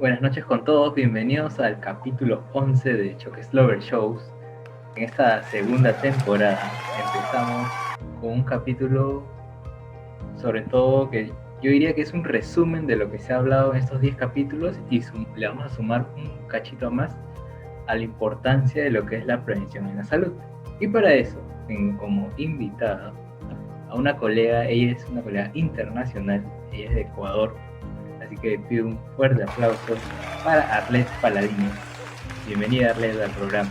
Buenas noches con todos, bienvenidos al capítulo 11 de Choques Lover Shows. En esta segunda temporada empezamos con un capítulo, sobre todo, que yo diría que es un resumen de lo que se ha hablado en estos 10 capítulos y le vamos a sumar un cachito más a la importancia de lo que es la prevención en la salud. Y para eso, tengo como invitada a una colega, ella es una colega internacional, ella es de Ecuador, así que pido un fuerte aplauso para Arlet Paladino. Bienvenida, Arlet, al programa.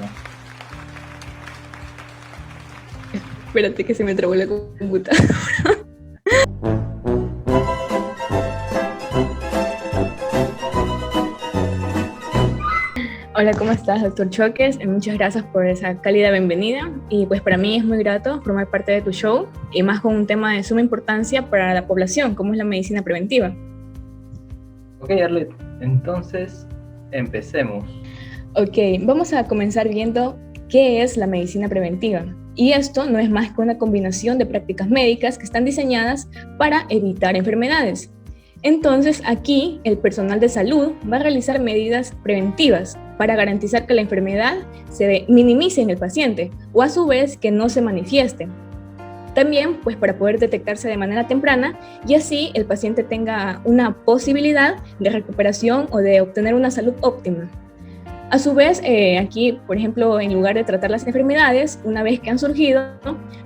Espérate que se me trabó la computadora. Hola, ¿cómo estás, doctor Choques? Muchas gracias por esa cálida bienvenida. Y pues para mí es muy grato formar parte de tu show, y más con un tema de suma importancia para la población, como es la medicina preventiva. Ok, Arlet, entonces empecemos. Ok, vamos a comenzar viendo qué es la medicina preventiva. Y esto no es más que una combinación de prácticas médicas que están diseñadas para evitar enfermedades. Entonces, aquí el personal de salud va a realizar medidas preventivas para garantizar que la enfermedad se minimice en el paciente o a su vez que no se manifieste. También, pues para poder detectarse de manera temprana y así el paciente tenga una posibilidad de recuperación o de obtener una salud óptima. A su vez, aquí, por ejemplo, en lugar de tratar las enfermedades, una vez que han surgido,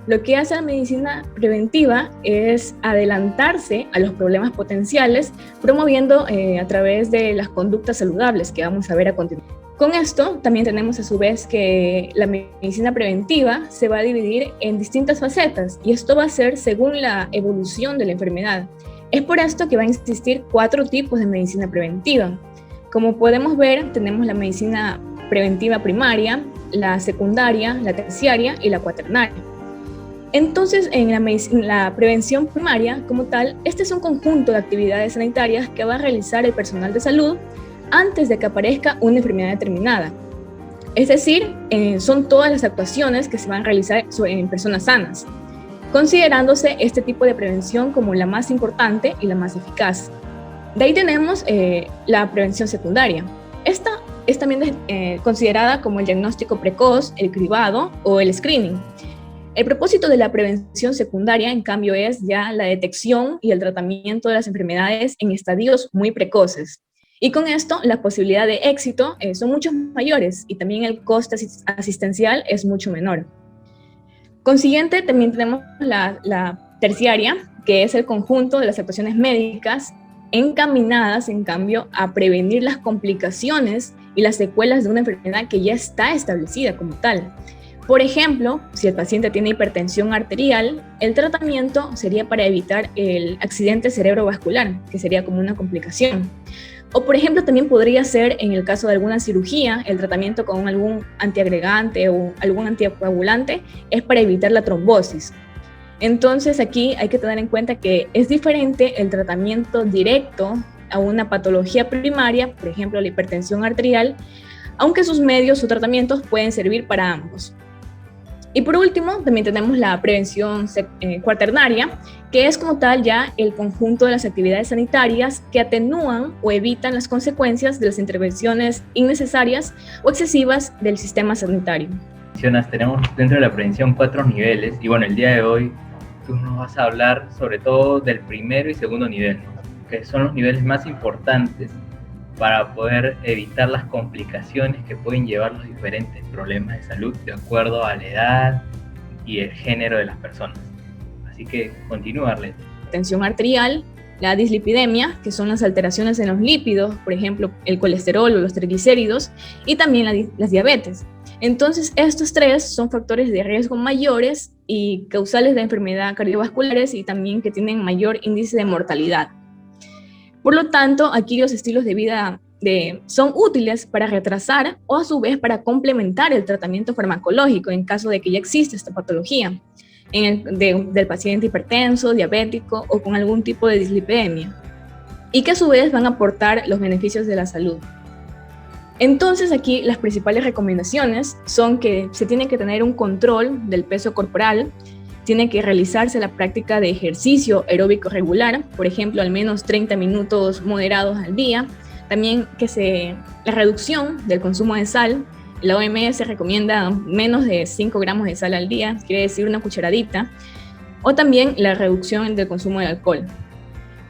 lo que hace la medicina preventiva es adelantarse a los problemas potenciales, promoviendo a través de las conductas saludables que vamos a ver a continuación. Con esto, también tenemos a su vez que la medicina preventiva se va a dividir en distintas facetas, y esto va a ser según la evolución de la enfermedad. Es por esto que va a existir 4 tipos de medicina preventiva. Como podemos ver, tenemos la medicina preventiva primaria, la secundaria, la terciaria y la cuaternaria. Entonces, en la prevención primaria, como tal, este es un conjunto de actividades sanitarias que va a realizar el personal de salud antes de que aparezca una enfermedad determinada. Es decir, son todas las actuaciones que se van a realizar en personas sanas, considerándose este tipo de prevención como la más importante y la más eficaz. De ahí tenemos la prevención secundaria. Esta es también considerada como el diagnóstico precoz, el cribado o el screening. El propósito de la prevención secundaria, en cambio, es ya la detección y el tratamiento de las enfermedades en estadios muy precoces. Y con esto, la posibilidad de éxito son mucho mayores y también el coste asistencial es mucho menor. Consiguiente, también tenemos la terciaria, que es el conjunto de las actuaciones médicas encaminadas, en cambio, a prevenir las complicaciones y las secuelas de una enfermedad que ya está establecida como tal. Por ejemplo, si el paciente tiene hipertensión arterial, el tratamiento sería para evitar el accidente cerebrovascular, que sería como una complicación. O, por ejemplo, también podría ser, en el caso de alguna cirugía, el tratamiento con algún antiagregante o algún anticoagulante es para evitar la trombosis. Entonces, aquí hay que tener en cuenta que es diferente el tratamiento directo a una patología primaria, por ejemplo, la hipertensión arterial, aunque sus medios o tratamientos pueden servir para ambos. Y por último, también tenemos la prevención cuaternaria, que es como tal ya el conjunto de las actividades sanitarias que atenúan o evitan las consecuencias de las intervenciones innecesarias o excesivas del sistema sanitario. Tenemos dentro de la prevención 4 niveles y bueno, el día de hoy tú nos vas a hablar sobre todo del primero y segundo nivel, ¿no? Que son los niveles más importantes para poder evitar las complicaciones que pueden llevar los diferentes problemas de salud de acuerdo a la edad y el género de las personas. Así que continúa, Arlet. Tensión arterial, la dislipidemia, que son las alteraciones en los lípidos, por ejemplo, el colesterol o los triglicéridos, y también las diabetes. Entonces, estos 3 son factores de riesgo mayores y causales de enfermedades cardiovasculares y también que tienen mayor índice de mortalidad. Por lo tanto, aquí los estilos de vida son útiles para retrasar o a su vez para complementar el tratamiento farmacológico en caso de que ya exista esta patología del paciente hipertenso, diabético o con algún tipo de dislipidemia, y que a su vez van a aportar los beneficios de la salud. Entonces, aquí las principales recomendaciones son que se tiene que tener un control del peso corporal, tiene que realizarse la práctica de ejercicio aeróbico regular, por ejemplo, al menos 30 minutos moderados al día, También la reducción del consumo de sal. La OMS recomienda menos de 5 gramos de sal al día, quiere decir una cucharadita, o también la reducción del consumo de alcohol.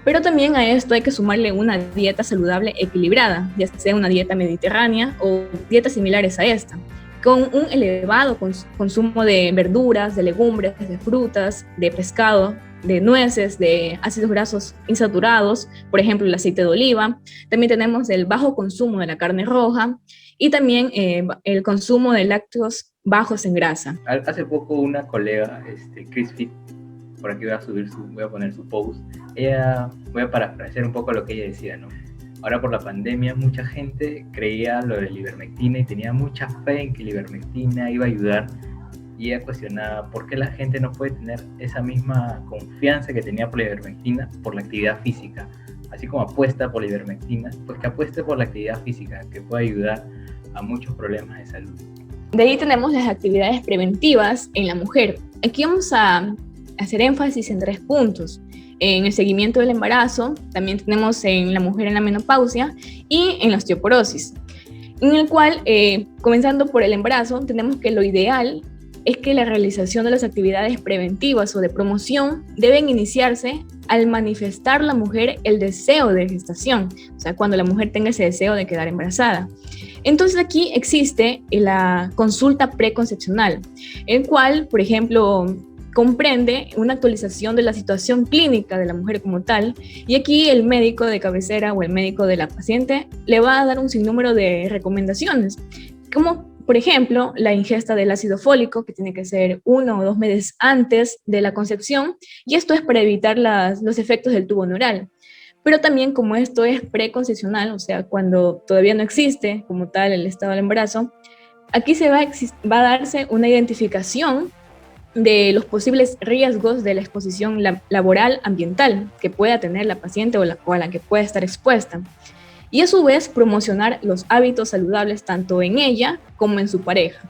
Pero también a esto hay que sumarle una dieta saludable equilibrada, ya sea una dieta mediterránea o dietas similares a esta, con un elevado consumo de verduras, de legumbres, de frutas, de pescado, de nueces, de ácidos grasos insaturados, por ejemplo el aceite de oliva. También tenemos el bajo consumo de la carne roja y también el consumo de lácteos bajos en grasa. Hace poco una colega, Chris Fit, por aquí voy a poner su post. Voy a parafrasear un poco lo que ella decía, ¿no? Ahora por la pandemia mucha gente creía lo de la ivermectina y tenía mucha fe en que la ivermectina iba a ayudar, y ella cuestionaba por qué la gente no puede tener esa misma confianza que tenía por la ivermectina por la actividad física. Así como apuesta por la ivermectina, pues que apueste por la actividad física, que puede ayudar a muchos problemas de salud. De ahí tenemos las actividades preventivas en la mujer. Aquí vamos a hacer énfasis en 3 puntos. En el seguimiento del embarazo, también tenemos en la mujer en la menopausia y en la osteoporosis, en el cual, comenzando por el embarazo, tenemos que lo ideal es que la realización de las actividades preventivas o de promoción deben iniciarse al manifestar la mujer el deseo de gestación, o sea, cuando la mujer tenga ese deseo de quedar embarazada. Entonces aquí existe la consulta preconcepcional, el cual, por ejemplo, comprende una actualización de la situación clínica de la mujer como tal, y aquí el médico de cabecera o el médico de la paciente le va a dar un sinnúmero de recomendaciones, como por ejemplo la ingesta del ácido fólico, que tiene que ser 1 o 2 meses antes de la concepción, y esto es para evitar los efectos del tubo neural. Pero también, como esto es preconcepcional, o sea, cuando todavía no existe como tal el estado del embarazo, aquí va a darse una identificación de los posibles riesgos de la exposición laboral ambiental que pueda tener la paciente o a la que pueda estar expuesta. Y a su vez promocionar los hábitos saludables tanto en ella como en su pareja.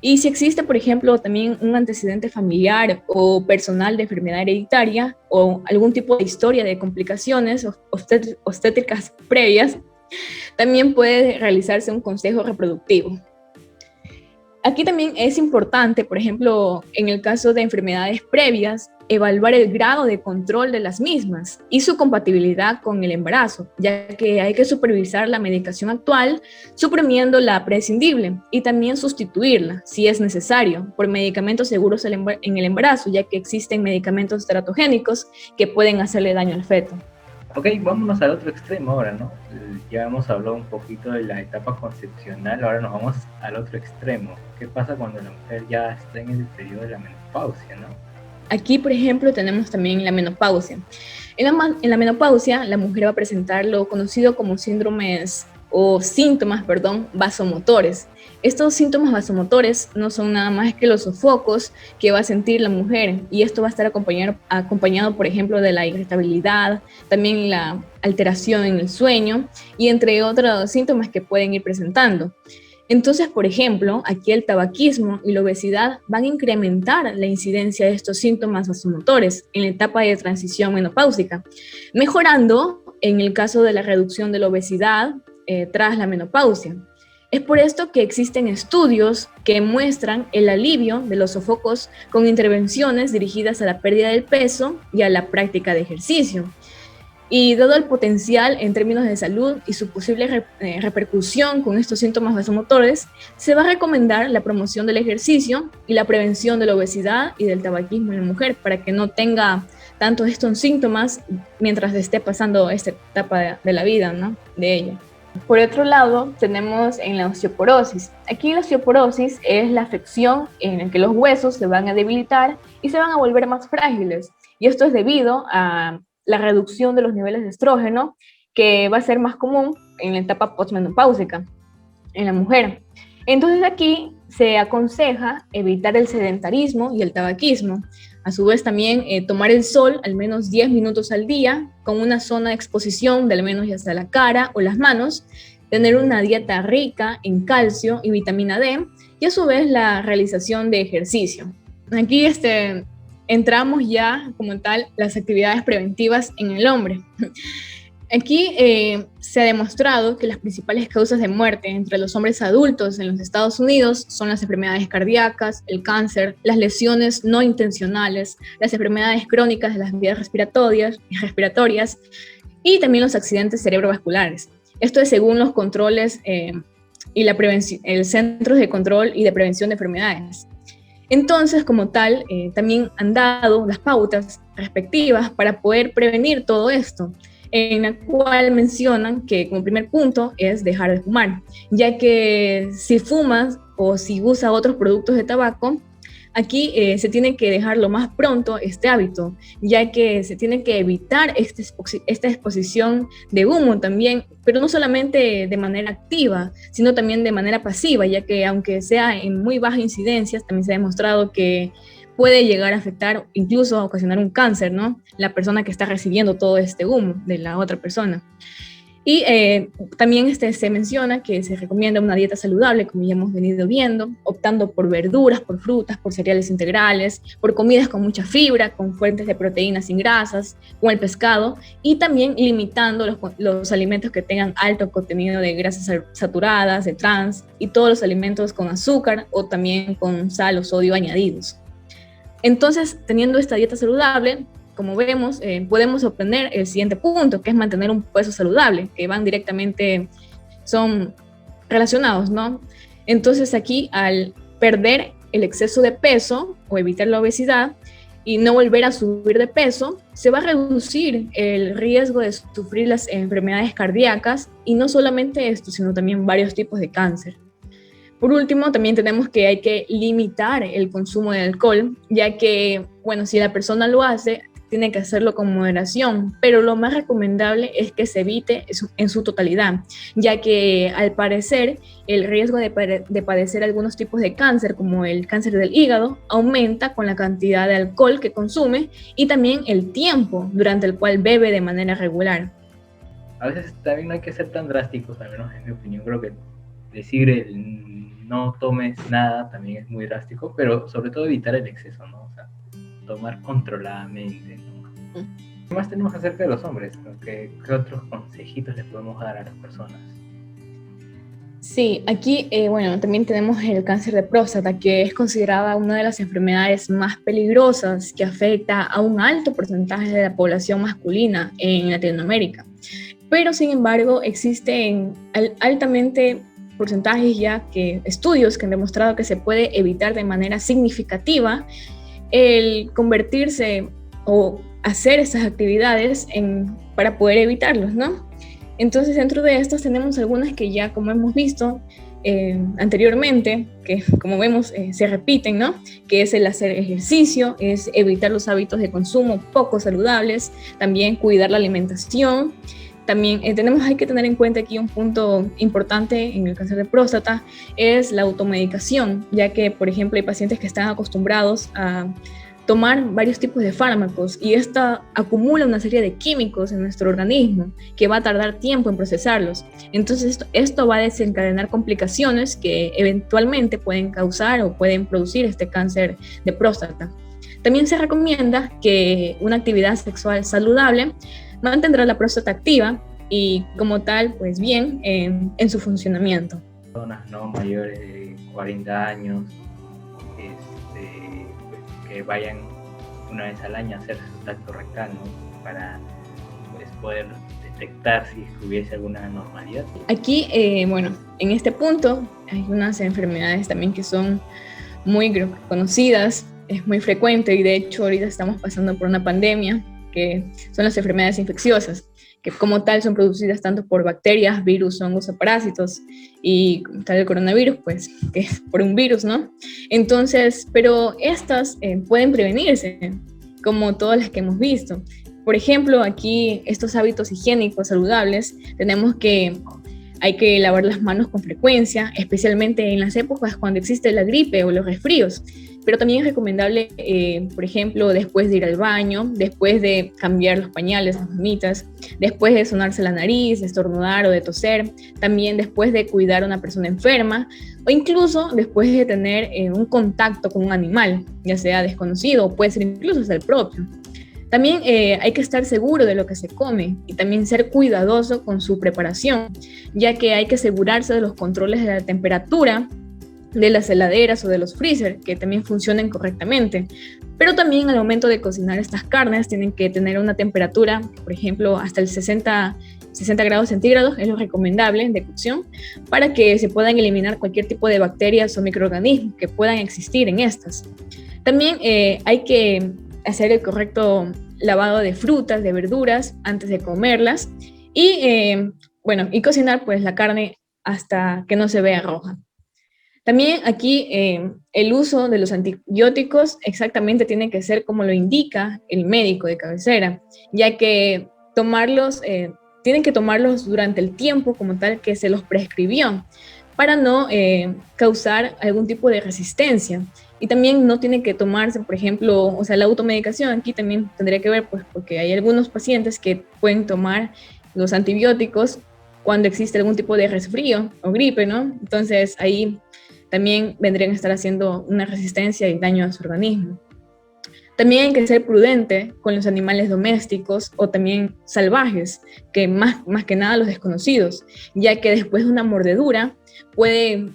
Y si existe, por ejemplo, también un antecedente familiar o personal de enfermedad hereditaria o algún tipo de historia de complicaciones obstétricas previas, también puede realizarse un consejo reproductivo. Aquí también es importante, por ejemplo, en el caso de enfermedades previas, evaluar el grado de control de las mismas y su compatibilidad con el embarazo, ya que hay que supervisar la medicación actual, suprimiendo la prescindible y también sustituirla, si es necesario, por medicamentos seguros en el embarazo, ya que existen medicamentos teratogénicos que pueden hacerle daño al feto. Ok, vámonos al otro extremo ahora, ¿no? Ya hemos hablado un poquito de la etapa concepcional, ahora nos vamos al otro extremo. ¿Qué pasa cuando la mujer ya está en el periodo de la menopausia, no? Aquí, por ejemplo, tenemos también la menopausia. En la menopausia, la mujer va a presentar lo conocido como síntomas vasomotores. Estos síntomas vasomotores no son nada más que los sofocos que va a sentir la mujer, y esto va a estar acompañado, por ejemplo, de la irritabilidad, también la alteración en el sueño y entre otros síntomas que pueden ir presentando. Entonces, por ejemplo, aquí el tabaquismo y la obesidad van a incrementar la incidencia de estos síntomas vasomotores en la etapa de transición menopáusica, mejorando en el caso de la reducción de la obesidad tras la menopausia. Es por esto que existen estudios que muestran el alivio de los sofocos con intervenciones dirigidas a la pérdida del peso y a la práctica de ejercicio. Y dado el potencial en términos de salud y su posible repercusión con estos síntomas vasomotores, se va a recomendar la promoción del ejercicio y la prevención de la obesidad y del tabaquismo en la mujer para que no tenga tantos estos síntomas mientras esté pasando esta etapa de la vida, ¿no?, de ella. Por otro lado, tenemos en la osteoporosis. Aquí la osteoporosis es la afección en la que los huesos se van a debilitar y se van a volver más frágiles. Y esto es debido a la reducción de los niveles de estrógeno, que va a ser más común en la etapa postmenopáusica en la mujer. Entonces aquí se aconseja evitar el sedentarismo y el tabaquismo. A su vez también tomar el sol al menos 10 minutos al día, con una zona de exposición de al menos ya sea la cara o las manos, tener una dieta rica en calcio y vitamina D, y a su vez la realización de ejercicio. Aquí entramos ya como tal las actividades preventivas en el hombre. Aquí se ha demostrado que las principales causas de muerte entre los hombres adultos en los Estados Unidos son las enfermedades cardíacas, el cáncer, las lesiones no intencionales, las enfermedades crónicas de las vías respiratorias y también los accidentes cerebrovasculares. Esto es según los controles y el Centro de Control y de Prevención de Enfermedades. Entonces, como tal, también han dado las pautas respectivas para poder prevenir todo esto, en la cual mencionan que como primer punto es dejar de fumar, ya que si fumas o si usas otros productos de tabaco, aquí se tiene que dejar lo más pronto este hábito, ya que se tiene que evitar esta exposición de humo también, pero no solamente de manera activa, sino también de manera pasiva, ya que aunque sea en muy baja incidencia, también se ha demostrado que puede llegar a afectar, incluso a ocasionar un cáncer, ¿no? La persona que está recibiendo todo este humo de la otra persona. Y también se menciona que se recomienda una dieta saludable, como ya hemos venido viendo, optando por verduras, por frutas, por cereales integrales, por comidas con mucha fibra, con fuentes de proteínas sin grasas, como el pescado, y también limitando los alimentos que tengan alto contenido de grasas saturadas, de trans, y todos los alimentos con azúcar o también con sal o sodio añadidos. Entonces, teniendo esta dieta saludable, como vemos, podemos obtener el siguiente punto, que es mantener un peso saludable, que van directamente, son relacionados, ¿no? Entonces aquí, al perder el exceso de peso o evitar la obesidad y no volver a subir de peso, se va a reducir el riesgo de sufrir las enfermedades cardíacas, y no solamente esto, sino también varios tipos de cáncer. Por último, también tenemos que hay que limitar el consumo de alcohol, ya que, bueno, si la persona lo hace, tiene que hacerlo con moderación, pero lo más recomendable es que se evite en su totalidad, ya que al parecer el riesgo de padecer algunos tipos de cáncer, como el cáncer del hígado, aumenta con la cantidad de alcohol que consume y también el tiempo durante el cual bebe de manera regular. A veces también no hay que ser tan drásticos, al menos en mi opinión. Creo que decir no tomes nada también es muy drástico, pero sobre todo evitar el exceso, ¿no? O sea, tomar controladamente, ¿no? ¿Qué más tenemos acerca de los hombres? ¿Qué otros consejitos les podemos dar a las personas? Sí, aquí, bueno, también tenemos el cáncer de próstata, que es considerada una de las enfermedades más peligrosas que afecta a un alto porcentaje de la población masculina en Latinoamérica. Pero, sin embargo, existen altamente porcentajes ya estudios que han demostrado que se puede evitar de manera significativa el convertirse o hacer esas actividades para poder evitarlos, ¿no? Entonces, dentro de estas tenemos algunas que ya, como hemos visto anteriormente, que como vemos se repiten, ¿no? Que es el hacer ejercicio, es evitar los hábitos de consumo poco saludables, también cuidar la alimentación. También hay que tener en cuenta aquí un punto importante en el cáncer de próstata, es la automedicación, ya que, por ejemplo, hay pacientes que están acostumbrados a tomar varios tipos de fármacos y esta acumula una serie de químicos en nuestro organismo que va a tardar tiempo en procesarlos. Entonces esto va a desencadenar complicaciones que eventualmente pueden causar o pueden producir este cáncer de próstata. También se recomienda que una actividad sexual saludable mantendrá la próstata activa y como tal, pues bien, en su funcionamiento. Personas no mayores de 40 años que vayan una vez al año a hacer su tacto rectal, ¿no? Para pues, poder detectar si hubiese alguna anormalidad. Aquí, bueno, en este punto hay unas enfermedades también que son muy conocidas, es muy frecuente y de hecho ahorita estamos pasando por una pandemia que son las enfermedades infecciosas, que como tal son producidas tanto por bacterias, virus, hongos o parásitos, y como tal el coronavirus, pues, que es por un virus, ¿no? Entonces, pero estas pueden prevenirse, como todas las que hemos visto. Por ejemplo, aquí estos hábitos higiénicos saludables, hay que lavar las manos con frecuencia, especialmente en las épocas cuando existe la gripe o los resfríos. Pero también es recomendable, por ejemplo, después de ir al baño, después de cambiar los pañales, las mamitas, después de sonarse la nariz, de estornudar o de toser, también después de cuidar a una persona enferma o incluso después de tener un contacto con un animal, ya sea desconocido o puede ser incluso hasta el propio. También hay que estar seguro de lo que se come y también ser cuidadoso con su preparación, ya que hay que asegurarse de los controles de la temperatura de las heladeras o de los freezer, que también funcionen correctamente. Pero también al momento de cocinar estas carnes tienen que tener una temperatura, por ejemplo, hasta el 60 grados centígrados es lo recomendable de cocción, para que se puedan eliminar cualquier tipo de bacterias o microorganismos que puedan existir en estas. También hay que hacer el correcto lavado de frutas, de verduras antes de comerlas y cocinar pues la carne hasta que no se vea roja. También aquí el uso de los antibióticos exactamente tiene que ser como lo indica el médico de cabecera, ya que tienen que tomarlos durante el tiempo como tal que se los prescribió para no causar algún tipo de resistencia. Y también no tiene que tomarse, por ejemplo, o sea, la automedicación aquí también tendría que ver, pues, porque hay algunos pacientes que pueden tomar los antibióticos cuando existe algún tipo de resfrío o gripe, ¿no? Entonces ahí también vendrían a estar haciendo una resistencia y daño a su organismo. También hay que ser prudente con los animales domésticos o también salvajes, que más que nada los desconocidos, ya que después de una mordedura puede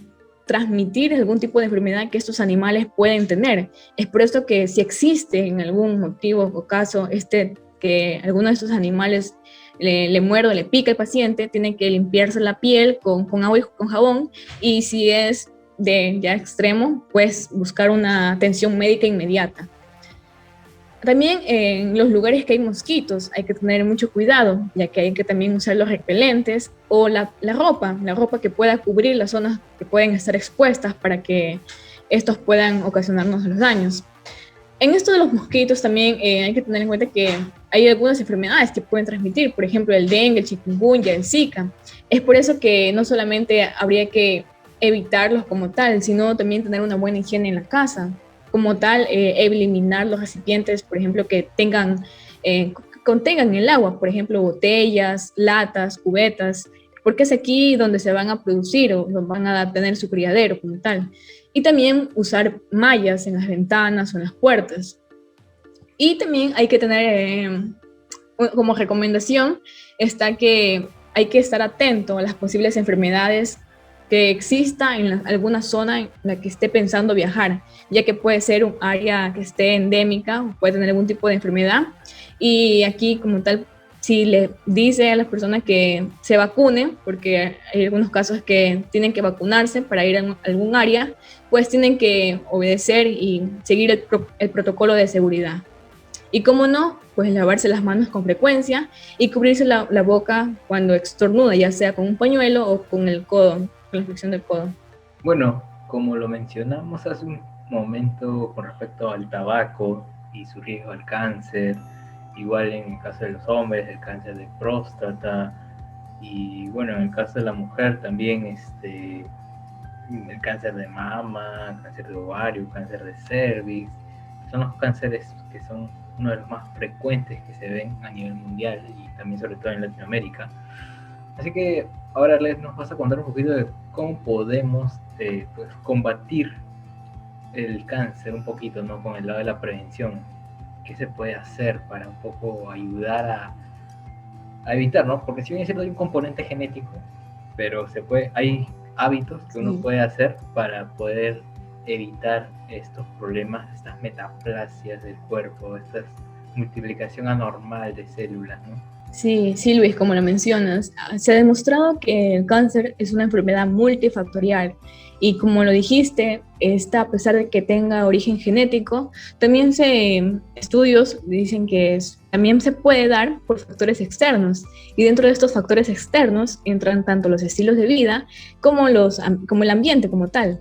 transmitir algún tipo de enfermedad que estos animales pueden tener. Es por eso que si existe en algún motivo o caso que alguno de estos animales le muerde o le pica al paciente, tiene que limpiarse la piel con agua y con jabón, y si es de ya extremo, pues buscar una atención médica inmediata. También en los lugares que hay mosquitos hay que tener mucho cuidado, ya que hay que también usar los repelentes o la ropa que pueda cubrir las zonas que pueden estar expuestas para que estos puedan ocasionarnos los daños. En esto de los mosquitos también hay que tener en cuenta que hay algunas enfermedades que pueden transmitir, por ejemplo el dengue, el chikungunya, el zika. Es por eso que no solamente habría que evitarlos como tal, sino también tener una buena higiene en la casa. Como tal, eliminar los recipientes, por ejemplo, que contengan el agua, por ejemplo, botellas, latas, cubetas, porque es aquí donde se van a producir o van a tener su criadero como tal. Y también usar mallas en las ventanas o en las puertas. Y también hay que tener como recomendación está que hay que estar atento a las posibles enfermedades que exista en alguna zona en la que esté pensando viajar, ya que puede ser un área que esté endémica o puede tener algún tipo de enfermedad. Y aquí como tal, si le dice a las personas que se vacunen, porque hay algunos casos que tienen que vacunarse para ir a algún área, pues tienen que obedecer y seguir el protocolo de seguridad. Y como no, pues lavarse las manos con frecuencia y cubrirse la boca cuando estornuda, ya sea con un pañuelo o con el codo, con la fricción del codo. Bueno, como lo mencionamos hace un momento con respecto al tabaco y su riesgo al cáncer, igual en el caso de los hombres, el cáncer de próstata, y bueno, en el caso de la mujer también el cáncer de mama, cáncer de ovario, cáncer de cervix, son los cánceres que son uno de los más frecuentes que se ven a nivel mundial y también sobre todo en Latinoamérica. Así que ahora Les nos vas a contar un poquito de cómo podemos pues, combatir el cáncer un poquito, ¿no? Con el lado de la prevención. ¿Qué se puede hacer para un poco ayudar a evitar, ¿no? Porque si bien es cierto hay un componente genético, pero hay hábitos que uno puede hacer para poder evitar estos problemas, estas metaplasias del cuerpo, esta multiplicación anormal de células, ¿no? Sí, Luis, como lo mencionas, se ha demostrado que el cáncer es una enfermedad multifactorial y como lo dijiste, a pesar de que tenga origen genético, también estudios dicen que también se puede dar por factores externos, y dentro de estos factores externos entran tanto los estilos de vida como el ambiente como tal.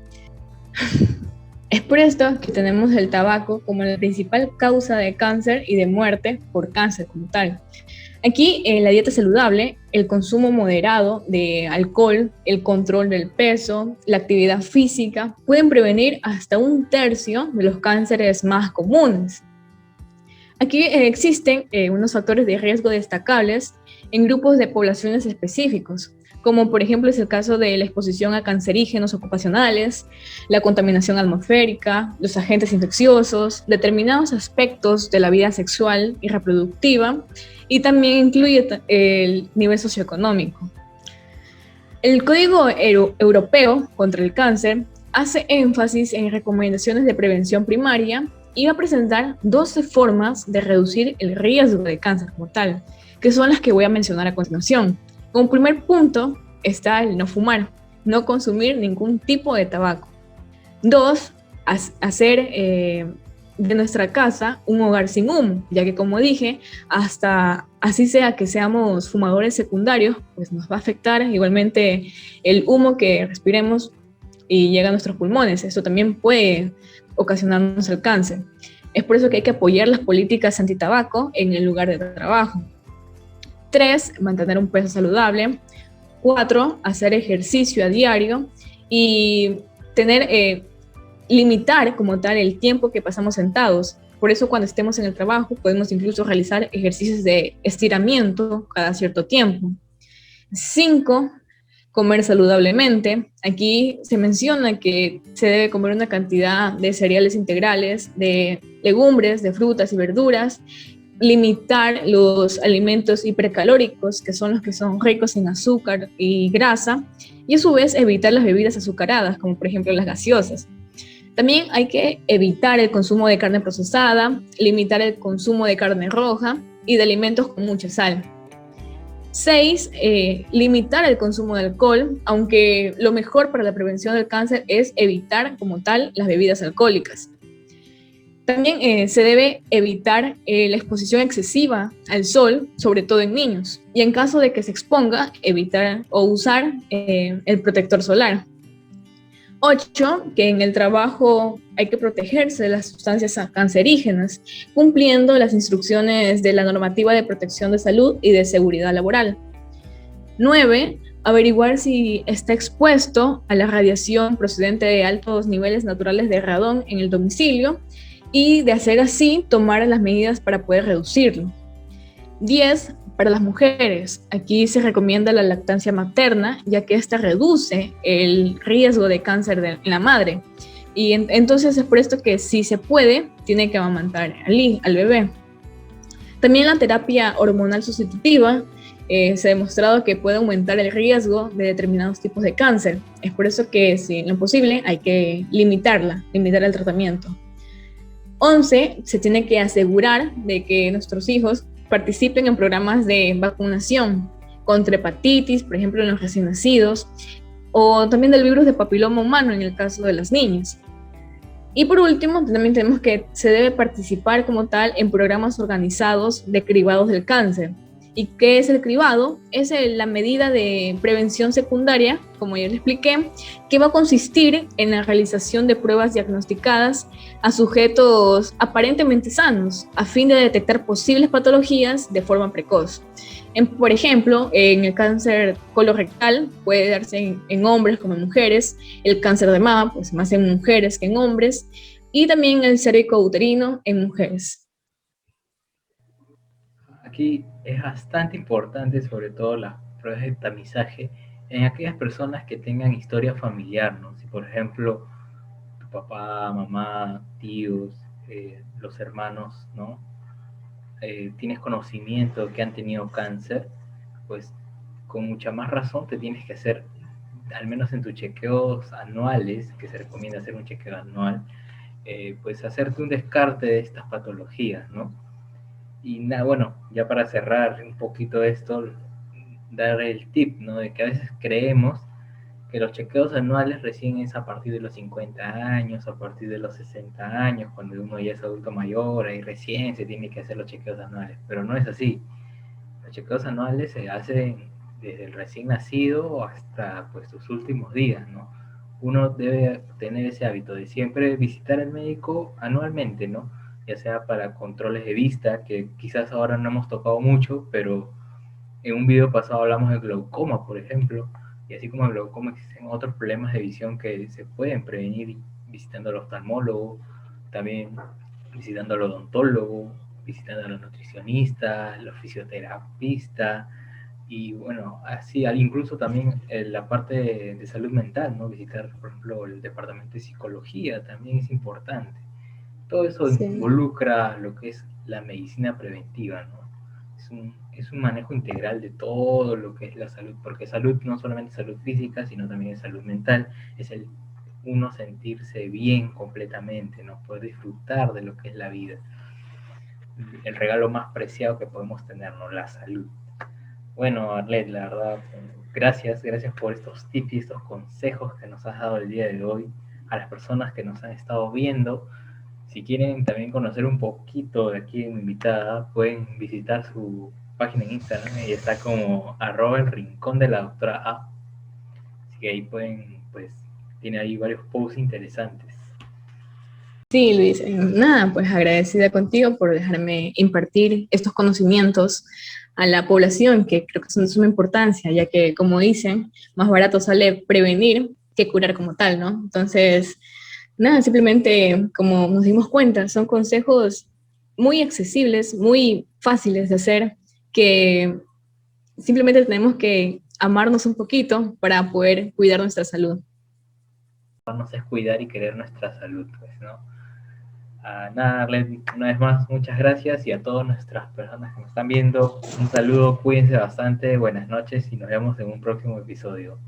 Es por esto que tenemos el tabaco como la principal causa de cáncer y de muerte por cáncer como tal. Aquí, en la dieta saludable, el consumo moderado de alcohol, el control del peso, la actividad física, pueden prevenir hasta 1/3 de los cánceres más comunes. Aquí existen unos factores de riesgo destacables en grupos de poblaciones específicos, como por ejemplo es el caso de la exposición a cancerígenos ocupacionales, la contaminación atmosférica, los agentes infecciosos, determinados aspectos de la vida sexual y reproductiva, y también incluye el nivel socioeconómico. El Código Europeo contra el Cáncer hace énfasis en recomendaciones de prevención primaria y va a presentar 12 formas de reducir el riesgo de cáncer como tal, que son las que voy a mencionar a continuación. Como primer punto está el no fumar, no consumir ningún tipo de tabaco. 2, hacer de nuestra casa un hogar sin humo, ya que como dije, hasta así sea que seamos fumadores secundarios, pues nos va a afectar igualmente el humo que respiremos y llega a nuestros pulmones. Esto también puede ocasionarnos el cáncer. Es por eso que hay que apoyar las políticas antitabaco en el lugar de trabajo. 3, mantener un peso saludable. 4, hacer ejercicio a diario y limitar como tal el tiempo que pasamos sentados. Por eso cuando estemos en el trabajo podemos incluso realizar ejercicios de estiramiento cada cierto tiempo. 5, comer saludablemente. Aquí se menciona que se debe comer una cantidad de cereales integrales, de legumbres, de frutas y verduras, limitar los alimentos hipercalóricos, que son los que son ricos en azúcar y grasa, y a su vez evitar las bebidas azucaradas, como por ejemplo las gaseosas. También hay que evitar el consumo de carne procesada, limitar el consumo de carne roja y de alimentos con mucha sal. 6, limitar el consumo de alcohol, aunque lo mejor para la prevención del cáncer es evitar como tal las bebidas alcohólicas. También se debe evitar la exposición excesiva al sol, sobre todo en niños, y en caso de que se exponga, evitar o usar el protector solar. 8, que en el trabajo hay que protegerse de las sustancias cancerígenas, cumpliendo las instrucciones de la normativa de protección de salud y de seguridad laboral. 9, averiguar si está expuesto a la radiación procedente de altos niveles naturales de radón en el domicilio y de hacer así, tomar las medidas para poder reducirlo. 10, para las mujeres, aquí se recomienda la lactancia materna, ya que esta reduce el riesgo de cáncer en la madre. Y entonces es por esto que si se puede, tiene que amamantar al bebé. También la terapia hormonal sustitutiva se ha demostrado que puede aumentar el riesgo de determinados tipos de cáncer. Es por eso que, si en lo posible, hay que limitar el tratamiento. 11, se tiene que asegurar de que nuestros hijos participen en programas de vacunación contra hepatitis, por ejemplo, en los recién nacidos, o también del virus de papiloma humano en el caso de las niñas. Y por último, también tenemos que se debe participar como tal en programas organizados de cribados del cáncer. ¿Y qué es el cribado? Es la medida de prevención secundaria, como ya les expliqué, que va a consistir en la realización de pruebas diagnosticadas a sujetos aparentemente sanos, a fin de detectar posibles patologías de forma precoz. Por ejemplo, en el cáncer colorectal puede darse en hombres como en mujeres, el cáncer de mama, pues más en mujeres que en hombres, y también el cervicouterino en mujeres. Aquí es bastante importante, sobre todo las pruebas de tamizaje, en aquellas personas que tengan historia familiar, ¿no? Si por ejemplo tu papá, mamá, tíos, los hermanos, ¿no? Tienes conocimiento de que han tenido cáncer, pues con mucha más razón te tienes que hacer, al menos en tus chequeos anuales, que se recomienda hacer un chequeo anual, pues hacerte un descarte de estas patologías, ¿no? Y nada, bueno, ya para cerrar un poquito esto, dar el tip, ¿no? De que a veces creemos que los chequeos anuales recién es a partir de los 50 años, a partir de los 60 años, cuando uno ya es adulto mayor, ahí recién se tiene que hacer los chequeos anuales, pero no es así. Los chequeos anuales se hacen desde el recién nacido hasta pues sus últimos días, ¿no? Uno debe tener ese hábito de siempre visitar al médico anualmente, ¿no? Ya sea para controles de vista, que quizás ahora no hemos tocado mucho, pero en un video pasado hablamos de glaucoma, por ejemplo, y así como el glaucoma existen otros problemas de visión que se pueden prevenir visitando al oftalmólogo, también visitando al odontólogo, visitando a los nutricionistas, los fisioterapeutas, Y bueno, así, incluso también la parte de salud mental, ¿no? Visitar, por ejemplo, el departamento de psicología también es importante. Todo eso Sí. involucra lo que es la medicina preventiva, ¿no? Es un manejo integral de todo lo que es la salud, porque salud no solamente es salud física, sino también es salud mental, es el uno sentirse bien completamente, ¿no? Poder disfrutar de lo que es la vida. El regalo más preciado que podemos tener, ¿no? La salud. Bueno, Arlet, la verdad, gracias por estos tips y estos consejos que nos has dado el día de hoy a las personas que nos han estado viendo. Si quieren también conocer un poquito de aquí de mi invitada, pueden visitar su página en Instagram y está como @el rincón de la doctora A. Así que ahí pueden, pues, tiene ahí varios posts interesantes. Sí, Luis, nada, pues agradecida contigo por dejarme impartir estos conocimientos a la población, que creo que son de suma importancia, ya que, como dicen, más barato sale prevenir que curar como tal, ¿no? Entonces, nada, simplemente como nos dimos cuenta, son consejos muy accesibles, muy fáciles de hacer, que simplemente tenemos que amarnos un poquito para poder cuidar nuestra salud. Nos es cuidar y querer nuestra salud, pues, ¿no? Nada, Arlet, una vez más, muchas gracias y a todas nuestras personas que nos están viendo, un saludo, cuídense bastante, buenas noches y nos vemos en un próximo episodio.